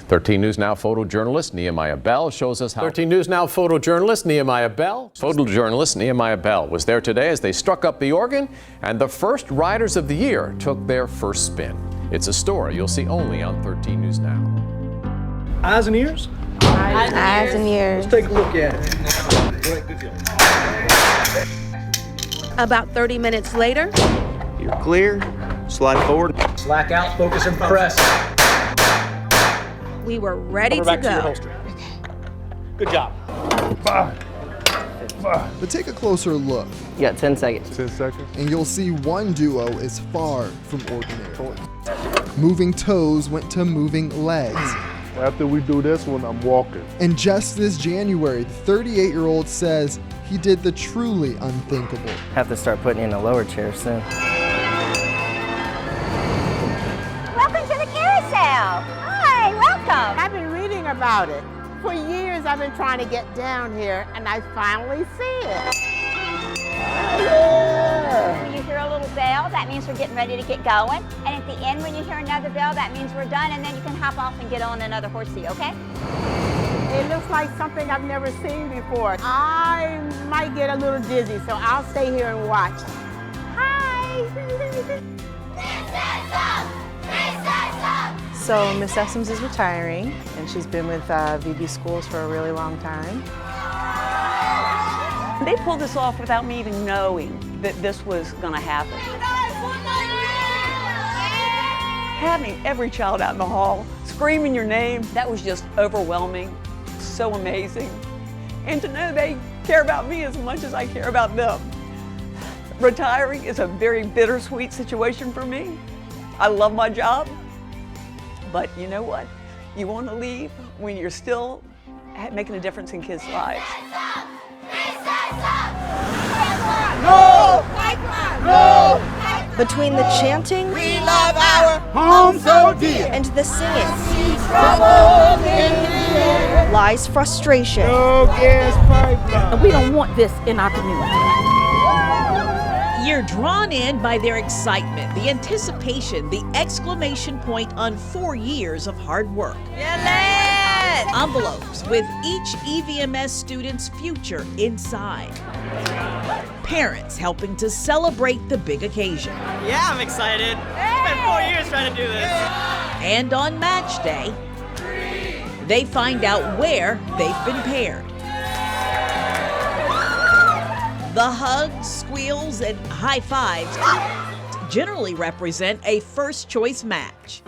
13 News Now photojournalist Nehemiah Bell shows us how. 13 News Now photojournalist Nehemiah Bell. Photojournalist Nehemiah Bell was there today as they struck up the organ and the first riders of the year took their first spin. It's a story you'll see only on 13 News Now. Eyes and ears? Eyes and ears. Let's take a look at it. About 30 minutes later, You're clear. Slide forward. Slack out, focus, and press. we were ready to Back to your go. holster. Good job. But take a closer look, You got 10 seconds. 10 seconds. and you'll see one duo is far from ordinary. Moving toes went to moving legs. After we do this one, I'm walking. And just this January, the 38-year-old says he did the truly unthinkable. Have to start putting you in a lower chair soon. Welcome to the carousel. Hi, welcome. I've been reading about it. For years I've been trying to get down here and I finally see it. When you hear a little bell, that means we're getting ready to get going. And at the end, when you hear another bell, that means we're done, and then you can hop off and get on another horsey, okay? It looks like something I've never seen before. I might get a little dizzy, so I'll stay here and watch. Hi! So Miss Essems is retiring, and she's been with VB Schools for a really long time. They pulled this off without me even knowing that this was going to happen. Having every child out in the hall screaming your name, that was just overwhelming, so amazing. And to know they care about me as much as I care about them. Retiring is a very bittersweet situation for me. I love my job, but you know what? You want to leave when you're still making a difference in kids' lives. No! No! Between the chanting We love our home so dear. and the singing Trouble in the air. lies frustration. No gas pipeline. We don't want this in our community. You're drawn in by their excitement, the anticipation, the exclamation point on 4 years of hard work. Envelopes with each EVMS student's future inside. Parents helping to celebrate the big occasion. Yeah, I'm excited. It's been 4 years trying to do this. And on match day, they find out where they've been paired. The hugs, squeals, and high fives generally represent a first choice match.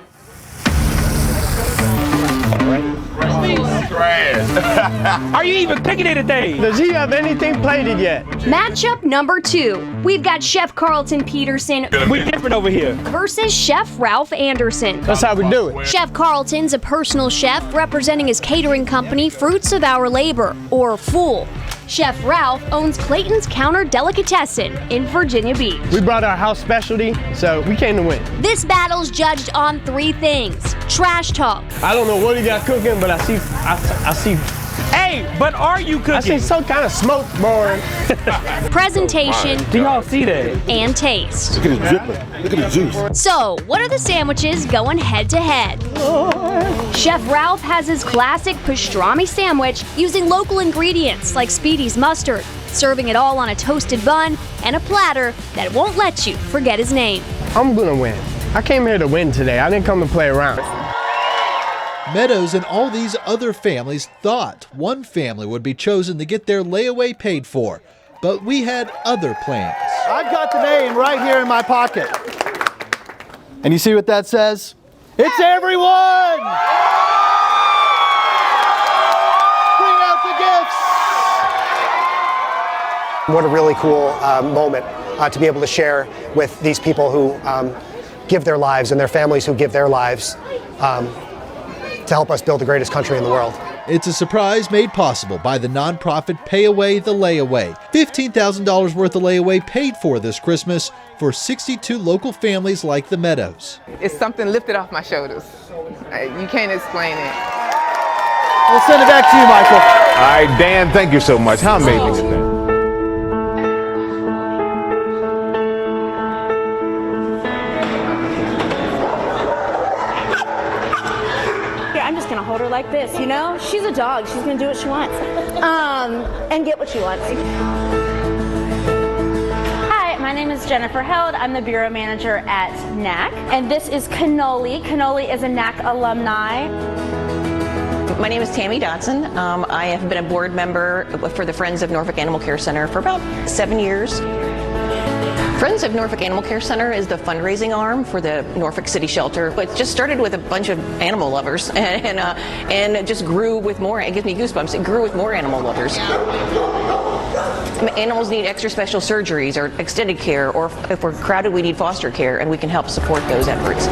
Are you even picking it today? Does he have anything plated yet? Matchup number 2. We've got Chef Carlton Peterson We different over here. versus Chef Ralph Anderson. That's how we do it. Chef Carlton's a personal chef representing his catering company, Fruits of Our Labor, or FOOL. Chef Ralph owns Clayton's Counter Delicatessen in Virginia Beach. We brought our house specialty, so we came to win. This battle's judged on 3 things. Trash talk, I don't know what he got cooking, but I see. Hey, but are you cooking? I see some kind of smoke boring. presentation, Do y'all see that? and taste. Look at it dripping. Look at the juice. So, what are the sandwiches going head to head? Chef Ralph has his classic pastrami sandwich using local ingredients like Speedy's mustard, serving it all on a toasted bun and a platter that won't let you forget his name. I'm gonna win. I came here to win today. I didn't come to play around. Meadows and all these other families thought one family would be chosen to get their layaway paid for, but we had other plans. I've got the name right here in my pocket. And you see what that says? It's everyone! Bring out the gifts! What a really cool moment to be able to share with these people who give their lives and their families who give their lives to help us build the greatest country in the world. It's a surprise made possible by the nonprofit Pay Away the Layaway. $15,000 worth of layaway paid for this Christmas for 62 local families like the Meadows. It's something lifted off my shoulders. You can't explain it. We'll send it back to you, Michael. All right, Dan, thank you so much. How amazing is that? I'm just gonna hold her like this, you know? She's a dog, she's gonna do what she wants. And get what she wants. Hi, my name is Jennifer Held. I'm the Bureau Manager at NAC. And this is Cannoli. Cannoli is a NAC alumni. My name is Tammy Dodson. I have been a board member for the Friends of Norfolk Animal Care Center for about 7 years. Friends of Norfolk Animal Care Center is the fundraising arm for the Norfolk City Shelter. It just started with a bunch of animal lovers and it just grew with more. It gives me goosebumps. It grew with more animal lovers. Animals need extra special surgeries or extended care, or if we're crowded, we need foster care, and we can help support those efforts.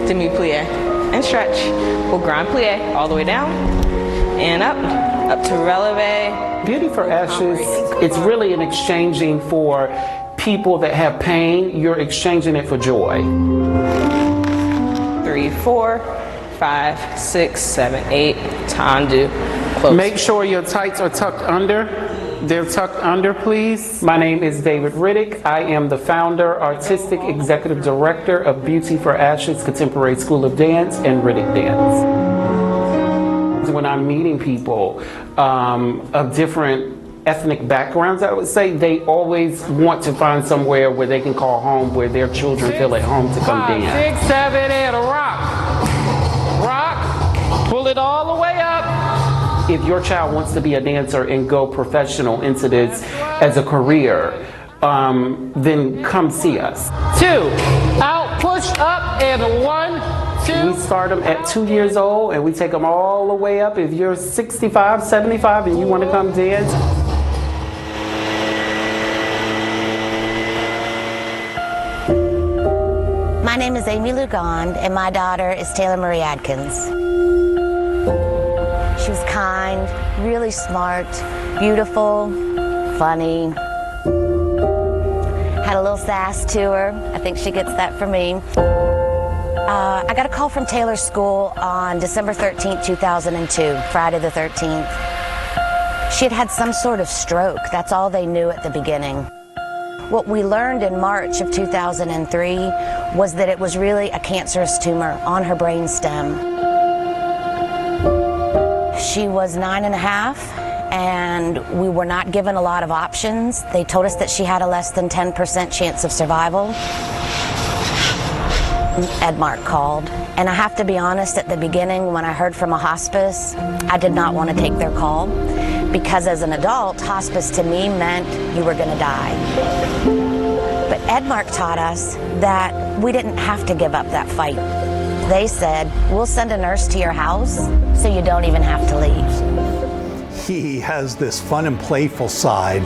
Demi-plie and stretch. We'll grind plie all the way down and up to releve. Beauty for Ashes, it's really an exchanging for people that have pain. You're exchanging it for joy. 3, 4, 5, 6, 7, 8. Tendu. Close. Make sure your tights are tucked under. They're tucked under, please. My name is David Riddick. I am the founder, artistic executive director of Beauty for Ashes Contemporary School of Dance and Riddick Dance. When I'm meeting people of different ethnic backgrounds, I would say, they always want to find somewhere where they can call home, where their children feel at home to come dance. 6, 7, 8, rock. Rock. Pull it all the way up. If your child wants to be a dancer and go professional into this as a career, then come see us. 2, out, push up, and 1, 2. We start them at 2 years old and we take them all the way up. If you're 65, 75 and you want to come dance. My name is Amy Lugond and my daughter is Taylor Marie Adkins. She was kind, really smart, beautiful, funny. Had a little sass to her. I think she gets that from me. I got a call from Taylor's school on December 13th, 2002, Friday the 13th. She had had some sort of stroke. That's all they knew at the beginning. What we learned in March of 2003 was that it was really a cancerous tumor on her brainstem. She was 9.5, and we were not given a lot of options. They told us that she had a less than 10% chance of survival. Embark called, and I have to be honest, at the beginning when I heard from a hospice, I did not want to take their call, because as an adult, hospice to me meant you were going to die. But Embark taught us that we didn't have to give up that fight. They said, we'll send a nurse to your house so you don't even have to leave. He has this fun and playful side,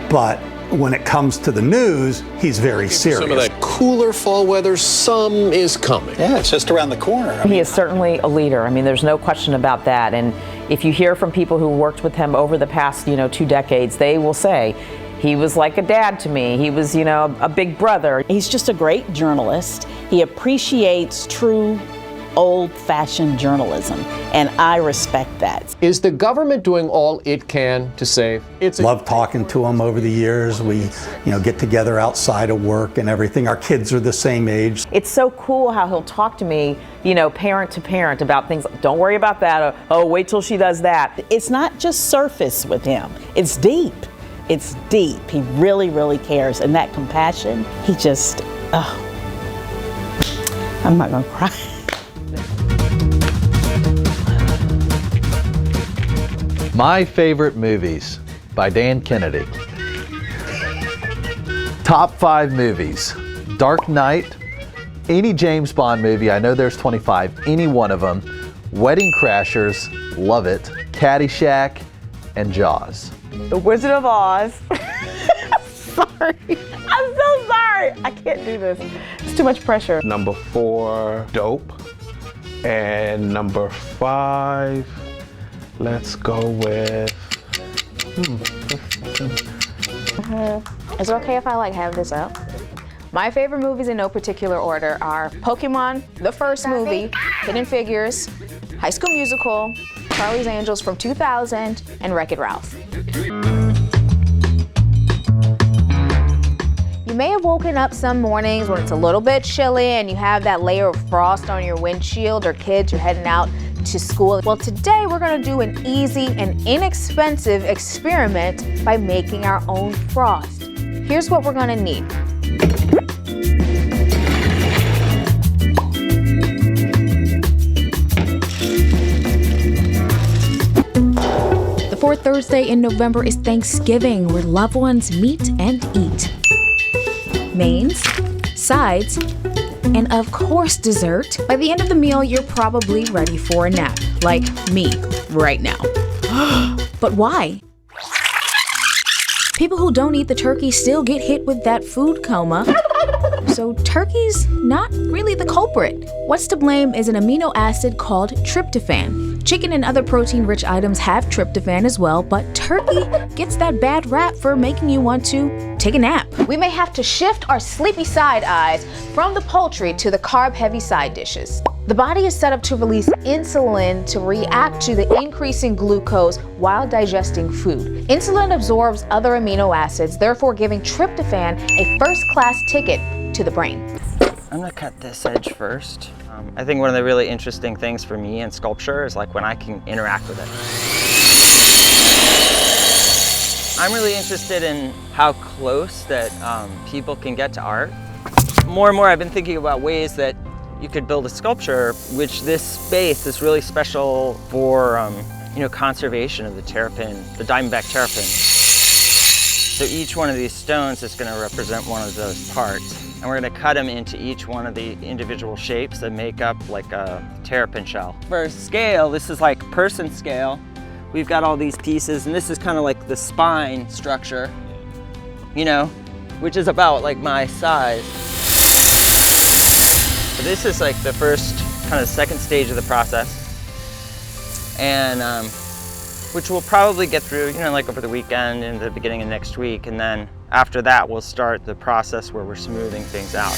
but when it comes to the news, he's very serious. Some of that cooler fall weather, some is coming. Yeah, it's just around the corner. He is certainly a leader. I mean, there's no question about that. And if you hear from people who worked with him over the past, 2 decades, they will say, he was like a dad to me. He was, a big brother. He's just a great journalist. He appreciates true old-fashioned journalism, and I respect that. Is the government doing all it can to save? Love talking to him over the years. We, get together outside of work and everything. Our kids are the same age. It's so cool how he'll talk to me, parent to parent about things. Don't worry about that. Or, oh, wait till she does that. It's not just surface with him. It's deep. It's deep. He really, really cares. And that compassion, he just, I'm not gonna cry. My Favorite Movies by Dan Kennedy. Top 5 movies. Dark Knight, any James Bond movie, I know there's 25, any one of them. Wedding Crashers, love it. Caddyshack, and Jaws. The Wizard of Oz. Sorry. I'm so sorry. I can't do this. It's too much pressure. Number 4, Dope. And number 5, let's go with... Is it okay if I have this up? My favorite movies in no particular order are Pokemon, the first movie, Hidden Figures, High School Musical, Charlie's Angels from 2000, and Wreck-It Ralph. You may have woken up some mornings when it's a little bit chilly and you have that layer of frost on your windshield, or kids, you're heading out to school. Well, today we're gonna do an easy and inexpensive experiment by making our own frost. Here's what we're gonna need. The fourth Thursday in November is Thanksgiving, where loved ones meet and eat. Mains, sides, and of course dessert. By the end of the meal, you're probably ready for a nap, like me right now. But why? People who don't eat the turkey still get hit with that food coma. So turkey's not really the culprit. What's to blame is an amino acid called tryptophan. Chicken and other protein-rich items have tryptophan as well, but turkey gets that bad rap for making you want to take a nap. We may have to shift our sleepy side eyes from the poultry to the carb-heavy side dishes. The body is set up to release insulin to react to the increasing glucose while digesting food. Insulin absorbs other amino acids, therefore giving tryptophan a first-class ticket to the brain. I'm gonna cut this edge first. I think one of the really interesting things for me in sculpture is like when I can interact with it. I'm really interested in how close that people can get to art. More and more I've been thinking about ways that you could build a sculpture, which this space is really special for conservation of the terrapin, the diamondback terrapin. So each one of these stones is going to represent one of those parts. And we're going to cut them into each one of the individual shapes that make up like a terrapin shell. For scale, this is like person scale. We've got all these pieces, and this is kind of like the spine structure, which is about like my size. So this is like the first kind of second stage of the process, and which we'll probably get through, like over the weekend and the beginning of next week, and then after that we'll start the process where we're smoothing things out.